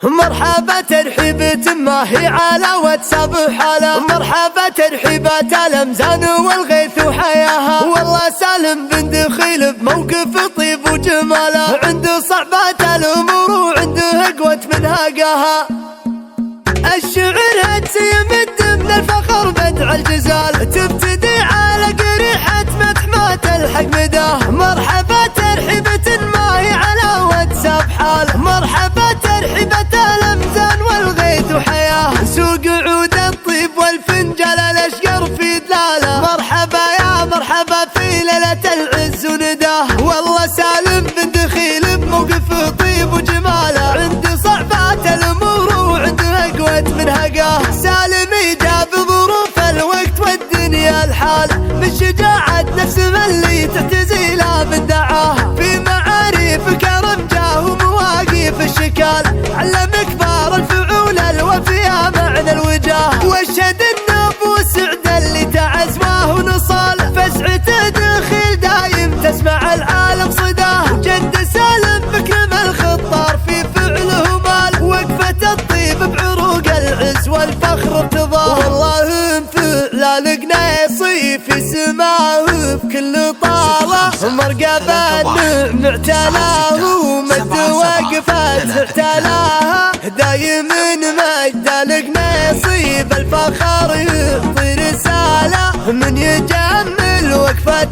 مرحبا ترحيبة ما هي على واتساب حالة، مرحبا ترحيبات الأمزان والغيث وحياها. والله سالم بن دخيل بموقف طيب وجماله، عنده صعبات الأمور وعنده قوة منهاقها. الشعر هدس يمد من الفخر بدع الجزال، تبتدي على قريحة مدح ما تلحق مداه. مرحبا ترحيبة ما هي على واتساب حال، مرحبا ترحيبة الأمزان والغيث وحياه. سوق عود الطيب والفنجال الأشقر في دلاله، مرحبا يا مرحبا في ليلة العز ونداه. والله سالم بن دخيل بموقف طيب وجماله، عنده صعبات الأمور وعنده قوة منهقاه. سالم جاب ظروف الوقت والدنيا الحال، من شجاعة نفس اللي تعتزي لا من دعاه. في معاريف كرم جاه ومواقف الشكال، علم كبار الفعول الوفية معنى الوجاه. واشهد النبو سعد اللي تعز واه ونصال، فسعته دخيل دايم تسمع العالم صداه. جد سالم مكرم الخطار في فعله مال، وقفة الطيب بعروق العز والفخر ارتضاه. والله انفعل القنيصي في سماه بكل طاله، مرقبا النعم اعتلاه ومد وقفات اعتلاها. دايم مجد القنيصي بالفخر يعطي رساله، من يجمل وقفة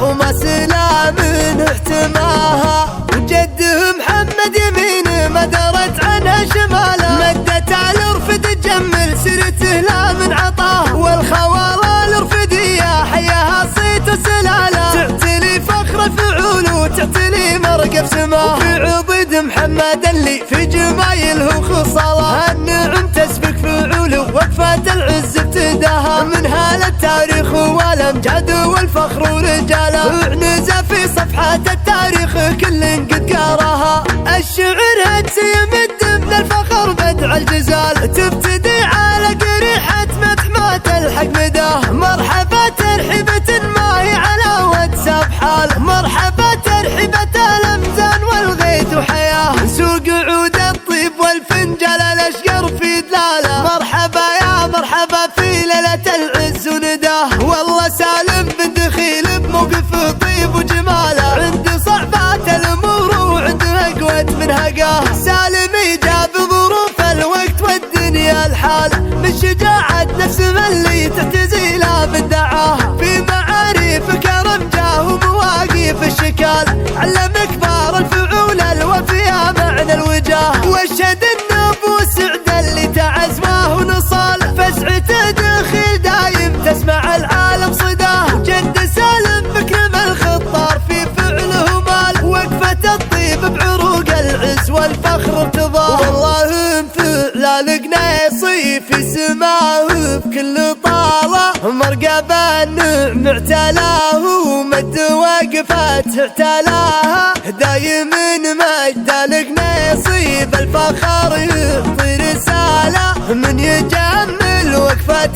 وما سلا من احتماها. وجده محمد يمين ما درت عنها شماله، مدت على الرفد تجمل سيرته لا من عطاه. والخوالة الرفدية حياها صيت وسلاله، تعتلي فخر الفعول وتعتلي مرقب سماه. وفي عضد محمد اللي في جمايله خصاله، النعم تسبق فعوله وقفة العز ابتداها. من هال التاريخ والامجاد والفخر ورجاله، اعنزه في صفحات التاريخ كل قد قراها. الشعر هدس يمد من الفخر بدع الجزال، تبتدي على قريحة مدح ما تلحق مداه. مرحبا ترحيبة ما هي على واتساب حال، مرحبا ترحيبة الأمزان والغيث وحياه. سوق عود الطيب والفنجال الأشقر في دلاله، مرحبا يا مرحبا في ليلة العز ونداه. والله سالم بن دخيل بموقف طيب وجماله، عنده صعبات الأمور وعنده قوة منهقاه. سالم جاب ظروف الوقت والدنيا الحال، من شجاعة نفس اللي تعتزي لا من دعاه. في معاريف كرم جاه ومواقف الشكال، علم كبار الفعول الوفية معنى الوجاه. واشهد النبو سعد اللي تعز واه ونصال، فسعته دخيل دايم تسمع العالم صداه. جد سالم مكرم الخطار في فعله مال، وقفة الطيب بعروق العز والفخر ارتضاه. والله انفعل القنيصي في سماه بكل طاله، مرقبا النعم اعتلاه ومد وقفات اعتلاها. دايم مجد القنيصي بالفخر يعطي رساله، من يجمل وقفة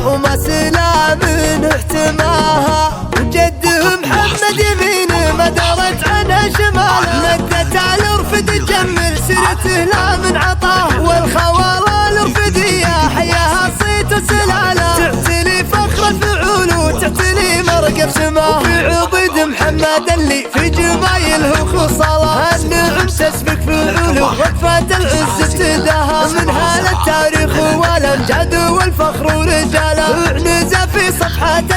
وما سلا من احتماها. وجده محمد يمين ما درت عنها شماله، مدت على الرفد تجمل سيرته لا من عطاه. والخوالة الرفدية حياها صيت وسلاله، تعتلي فخر الفعول وتعتلي مرقب سماه. وفي عضد محمد اللي في جمايله خصاله، النعم تسبق فعوله وقفة العز ابتداها. من هال التاريخ والامجاد والفخر ورجاله، اعنزه في صفحات